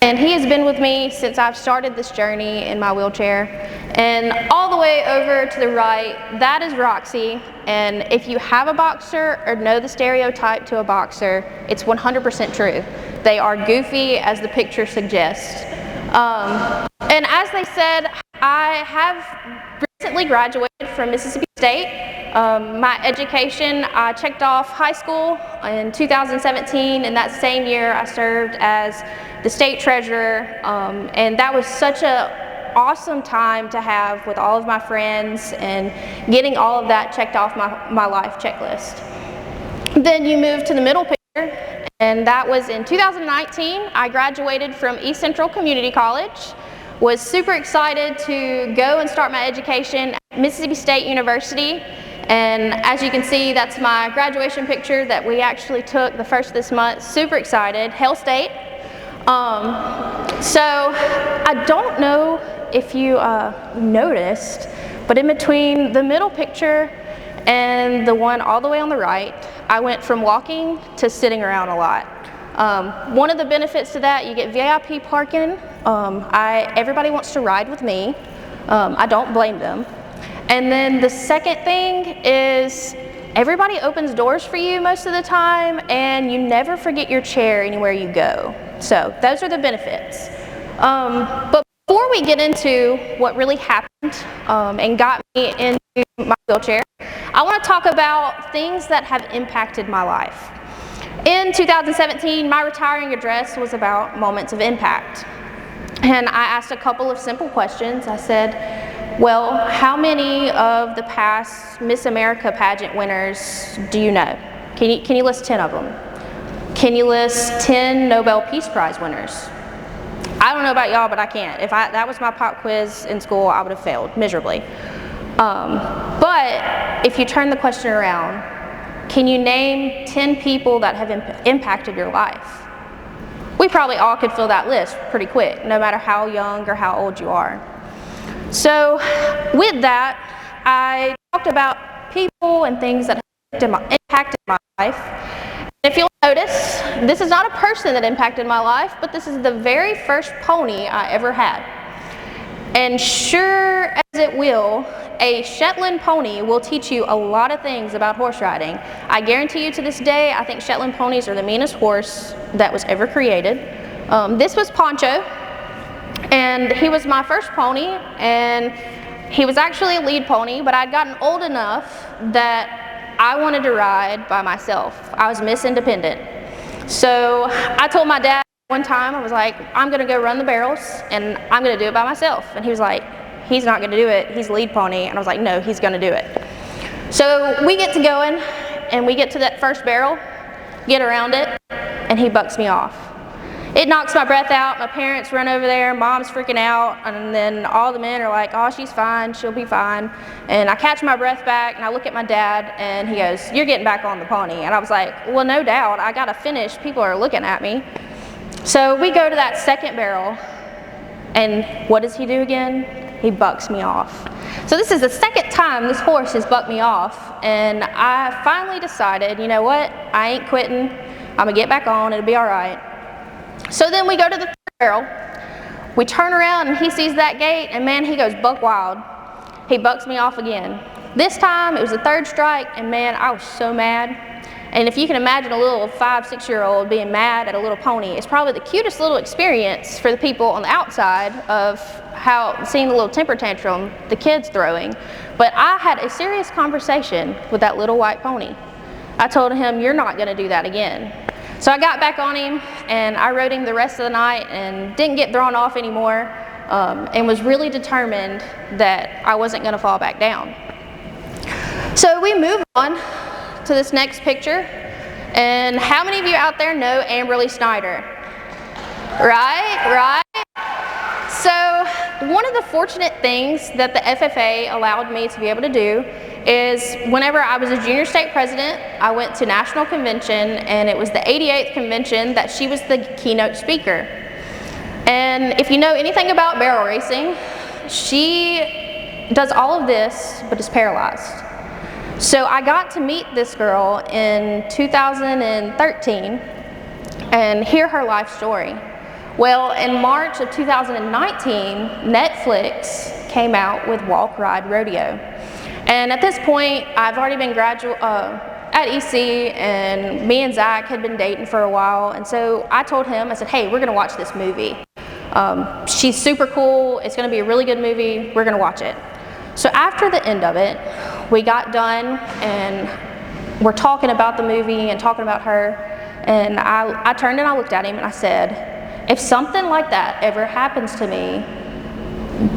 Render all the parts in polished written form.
And he has been with me since I've started this journey in my wheelchair. And all the way over to the right, that is Roxy. And if you have a boxer or know the stereotype to a boxer, it's 100% true. They are goofy, as the picture suggests. And as they said, I have recently graduated from Mississippi State. My education, I checked off high school in 2017, and that same year I served as the state treasurer, and that was such an awesome time to have with all of my friends and getting all of that checked off my life checklist. Then you move to the middle picture, and that was in 2019. I graduated from East Central Community College. Was super excited to go and start my education at Mississippi State University. And as you can see, that's my graduation picture that we actually took the first of this month. Super excited, Hail State. So I don't know if you noticed, but in between the middle picture and the one all the way on the right, I went from walking to sitting around a lot. One of the benefits to that, you get VIP parking. Everybody wants to ride with me. I don't blame them. And then the second thing is everybody opens doors for you most of the time, and you never forget your chair anywhere you go. So those are the benefits. But before we get into what really happened and got me into my wheelchair, I want to talk about things that have impacted my life. In 2017, my retiring address was about moments of impact. And I asked a couple of simple questions. I said, well, how many of the past Miss America pageant winners do you know? Can you list 10 of them? Can you list 10 Nobel Peace Prize winners? I don't know about y'all, but I can't. If that was my pop quiz in school, I would have failed miserably. But if you turn the question around, can you name 10 people that have impacted your life? We probably all could fill that list pretty quick, no matter how young or how old you are. So with that, I talked about people and things that have impacted my life. And if you'll notice, this is not a person that impacted my life, but this is the very first pony I ever had. And sure as it will, a Shetland pony will teach you a lot of things about horse riding. I guarantee you to this day, I think Shetland ponies are the meanest horse that was ever created. This was Poncho, and he was my first pony, and he was actually a lead pony, but I'd gotten old enough that I wanted to ride by myself. I was Miss Independent. So I told my dad one time, I was like, I'm gonna go run the barrels, and I'm gonna do it by myself. And he was like, he's not gonna do it, he's lead pony. And I was like, no, he's gonna do it. So we get to going, and we get to that first barrel, get around it, and he bucks me off. It knocks my breath out. My parents run over there, mom's freaking out, and then all the men are like, oh, she's fine, she'll be fine. And I catch my breath back, and I look at my dad, and he goes, you're getting back on the pony. And I was like, well, no doubt, I gotta finish, people are looking at me. So we go to that second barrel, and what does he do again? He bucks me off. So this is the second time this horse has bucked me off, and I finally decided, you know what, I ain't quitting, I'm gonna get back on, it'll be all right. So then we go to the third barrel, we turn around and he sees that gate, and man, he goes buck wild. He bucks me off again. This time it was the third strike, and man, I was so mad. And if you can imagine a little 5-6-year-old being mad at a little pony, it's probably the cutest little experience for the people on the outside of seeing the little temper tantrum the kid's throwing. But I had a serious conversation with that little white pony. I told him, you're not gonna do that again. So I got back on him, and I rode him the rest of the night and didn't get thrown off anymore, and was really determined that I wasn't gonna fall back down. So we move on to this next picture, and how many of you out there know Amberly Snyder? Right? So one of the fortunate things that the FFA allowed me to be able to do is whenever I was a junior state president, I went to national convention, and it was the 88th convention that she was the keynote speaker. And if you know anything about barrel racing, she does all of this but is paralyzed. So I got to meet this girl in 2013 and hear her life story. Well, in March of 2019, Netflix came out with Walk, Ride, Rodeo. And at this point, I've already been at EC, and me and Zach had been dating for a while, and so I told him, I said, hey, we're gonna watch this movie. She's super cool, it's gonna be a really good movie, we're gonna watch it. So after the end of it, we got done, and we're talking about the movie and talking about her, and I turned and I looked at him and I said, if something like that ever happens to me,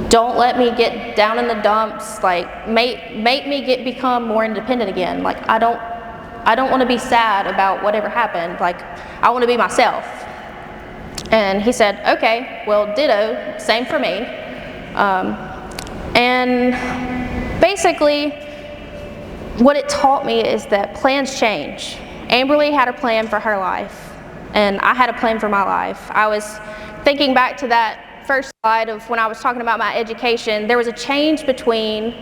don't let me get down in the dumps, like make me become more independent again. Like I don't want to be sad about whatever happened. Like I want to be myself. And he said, okay, well, ditto, same for me. And basically what it taught me is that plans change. Amberly had a plan for her life, and I had a plan for my life. I was thinking back to that first slide of when I was talking about my education. There was a change between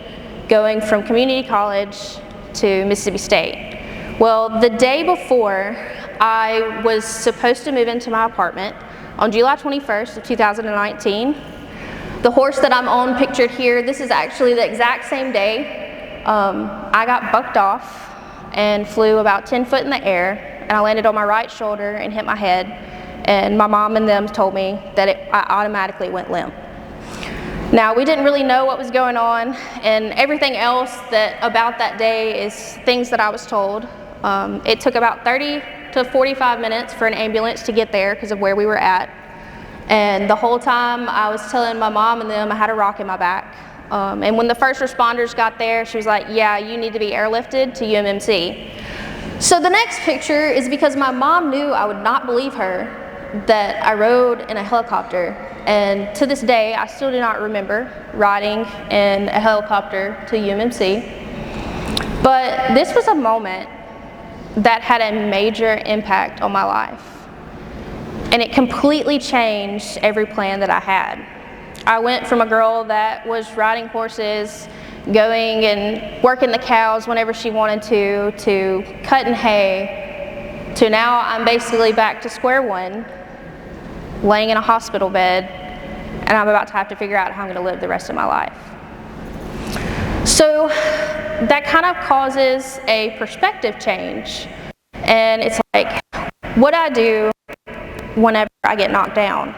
going from community college to Mississippi State. Well, the day before I was supposed to move into my apartment, on July 21st of 2019, the horse that I'm on pictured here, this is actually the exact same day. I got bucked off and flew about 10 foot in the air, and I landed on my right shoulder and hit my head, and my mom and them told me that I automatically went limp. Now, we didn't really know what was going on, and everything else about that day is things that I was told. It took about 30 to 45 minutes for an ambulance to get there because of where we were at, and the whole time I was telling my mom and them I had a rock in my back. And when the first responders got there, she was like, yeah, you need to be airlifted to UMMC. So the next picture is because my mom knew I would not believe her that I rode in a helicopter. And to this day, I still do not remember riding in a helicopter to UMMC. But this was a moment that had a major impact on my life. And it completely changed every plan that I had. I went from a girl that was riding horses, going and working the cows whenever she wanted to cutting hay, to now I'm basically back to square one, laying in a hospital bed, and I'm about to have to figure out how I'm going to live the rest of my life. So that kind of causes a perspective change, and it's like, what I do whenever I get knocked down.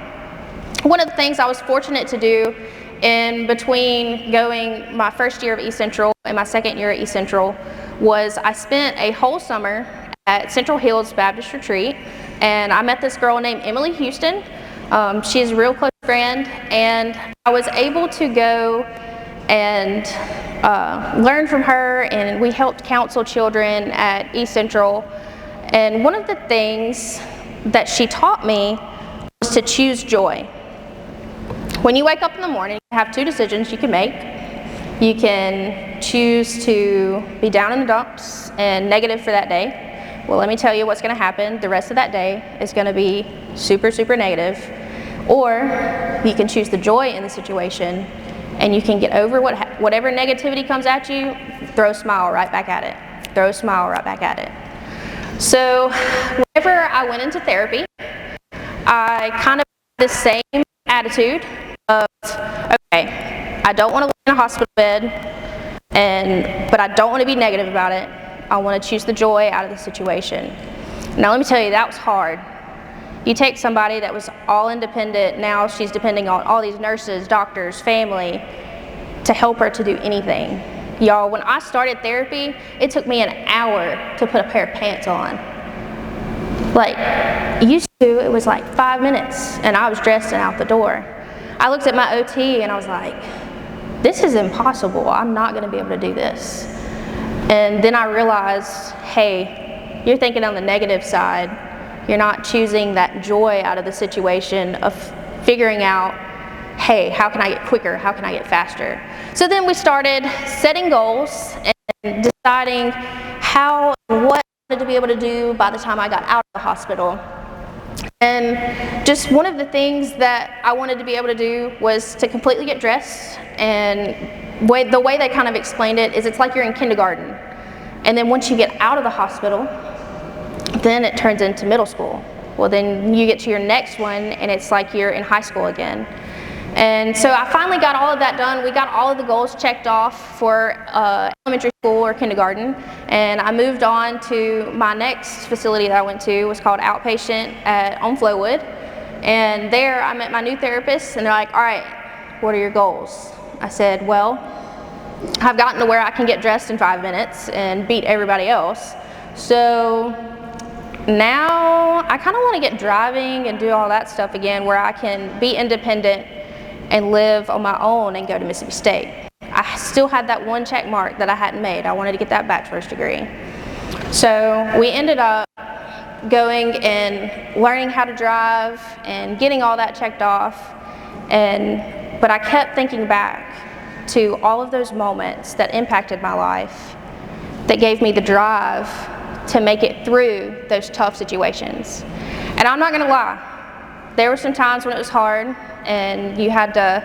One of the things I was fortunate to do in between going my first year of East Central and my second year at East Central was I spent a whole summer at Central Hills Baptist Retreat, and I met this girl named Emily Houston. She's a real close friend, and I was able to go and learn from her, and we helped counsel children at East Central. And one of the things that she taught me was to choose joy. When you wake up in the morning, you have two decisions you can make. You can choose to be down in the dumps and negative for that day. Well, let me tell you what's going to happen. The rest of that day is going to be super, super negative. Or you can choose the joy in the situation, and you can get over whatever negativity comes at you, throw a smile right back at it. Throw a smile right back at it. So whenever I went into therapy, I kind of had the same attitude of, okay, I don't want to live in a hospital bed, but I don't want to be negative about it. I want to choose the joy out of the situation. Now let me tell you, that was hard. You take somebody that was all independent, now she's depending on all these nurses, doctors, family to help her to do anything. Y'all, when I started therapy, it took me an hour to put a pair of pants on. Like, used to, it was like 5 minutes and I was dressed and out the door. I looked at my OT and I was like, this is impossible. I'm not going to be able to do this. And then I realized, hey, you're thinking on the negative side. You're not choosing that joy out of the situation of figuring out, hey, how can I get quicker? How can I get faster? So then we started setting goals and deciding how and what I wanted to be able to do by the time I got out of the hospital. And just one of the things that I wanted to be able to do was to completely get dressed. And the way they kind of explained it is it's like you're in kindergarten. And then once you get out of the hospital, then it turns into middle school. Well, then you get to your next one and it's like you're in high school again. And so I finally got all of that done. We got all of the goals checked off for elementary school or kindergarten, and I moved on to my next facility that I went to. It was called Outpatient on Flowood, and there I met my new therapist, and they're like, all right, what are your goals? I said, well, I've gotten to where I can get dressed in 5 minutes and beat everybody else, so now I kind of want to get driving and do all that stuff again, where I can be independent and live on my own and go to Mississippi State. I still had that one check mark that I hadn't made. I wanted to get that bachelor's degree. So we ended up going and learning how to drive and getting all that checked off. But I kept thinking back to all of those moments that impacted my life, that gave me the drive to make it through those tough situations. And I'm not gonna lie, there were some times when it was hard, and you had to,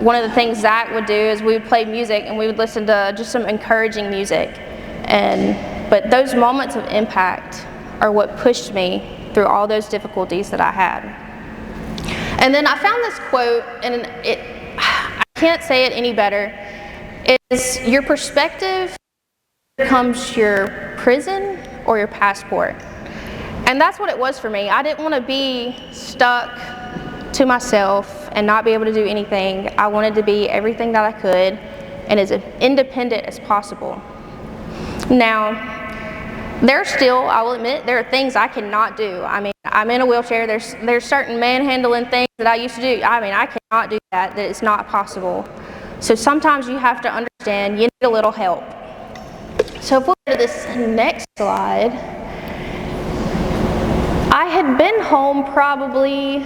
one of the things Zach would do is we would play music and we would listen to just some encouraging music. But those moments of impact are what pushed me through all those difficulties that I had. And then I found this quote, and I can't say it any better. It's your perspective becomes your prison or your passport. And that's what it was for me. I didn't want to be stuck to myself and not be able to do anything. I wanted to be everything that I could and as independent as possible. Now, I will admit, there are things I cannot do. I mean, I'm in a wheelchair. There's certain manhandling things that I used to do. I mean, I cannot do that it's not possible. So sometimes you have to understand you need a little help. So if we go to this next slide, I had been home probably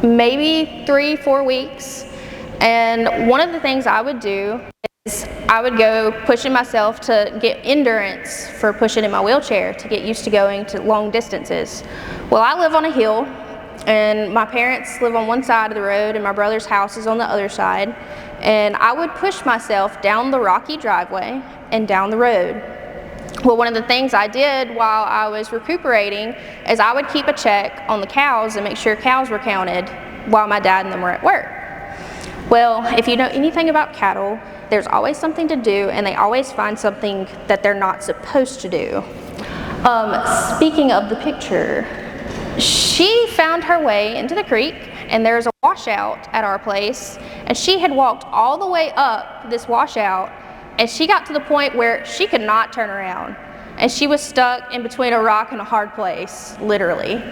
maybe 3-4 weeks, and one of the things I would do is I would go pushing myself to get endurance for pushing in my wheelchair to get used to going to long distances. Well, I live on a hill, and my parents live on one side of the road and my brother's house is on the other side, and I would push myself down the rocky driveway and down the road. Well, one of the things I did while I was recuperating is I would keep a check on the cows and make sure cows were counted while my dad and them were at work. Well, if you know anything about cattle, there's always something to do, and they always find something that they're not supposed to do. Speaking of the picture, she found her way into the creek, and there's a washout at our place, and she had walked all the way up this washout, and she got to the point where she could not turn around, and she was stuck in between a rock and a hard place, literally.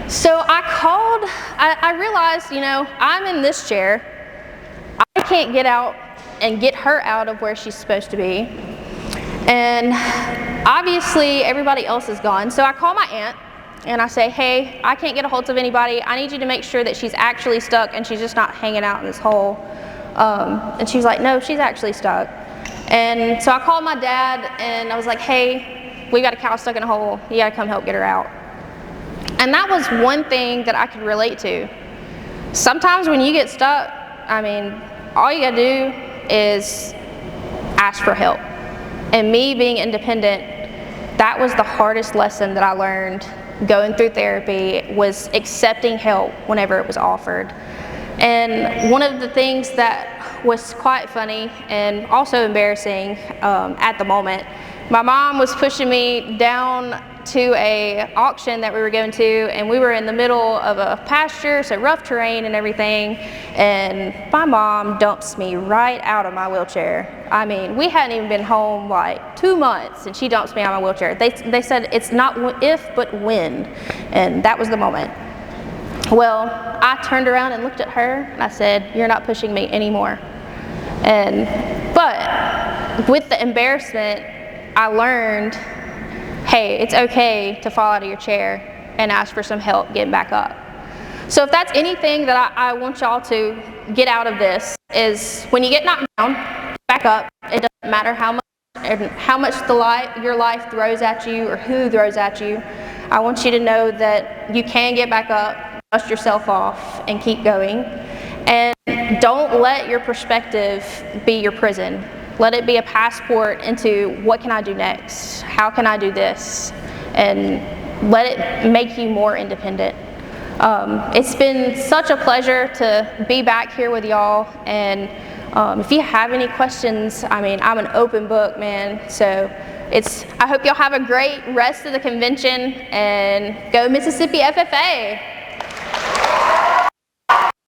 So I realized, I'm in this chair. I can't get out and get her out of where she's supposed to be. And obviously everybody else is gone. So I call my aunt and I say, hey, I can't get a hold of anybody. I need you to make sure that she's actually stuck and she's just not hanging out in this hole. And she's like, no, she's actually stuck. And so I called my dad and I was like, hey, we got a cow stuck in a hole. You gotta come help get her out. And that was one thing that I could relate to. Sometimes when you get stuck, all you gotta do is ask for help. And me being independent, that was the hardest lesson that I learned going through therapy, was accepting help whenever it was offered. And one of the things that was quite funny and also embarrassing at the moment, my mom was pushing me down to a auction that we were going to, and we were in the middle of a pasture, so rough terrain and everything, and my mom dumps me right out of my wheelchair. We hadn't even been home like 2 months, and she dumps me out of my wheelchair. They said it's not if, but when, and that was the moment. Well, I turned around and looked at her, and I said, you're not pushing me anymore. But with the embarrassment, I learned, hey, it's okay to fall out of your chair and ask for some help getting back up. So if that's anything that I want y'all to get out of this, is when you get knocked down, back up. It doesn't matter how much your life throws at you or who throws at you. I want you to know that you can get back up, dust yourself off, and keep going. And don't let your perspective be your prison. Let it be a passport into what can I do next? How can I do this? And let it make you more independent. It's been such a pleasure to be back here with y'all, and if you have any questions, I mean, I'm an open book, man. So I hope y'all have a great rest of the convention, and go Mississippi FFA.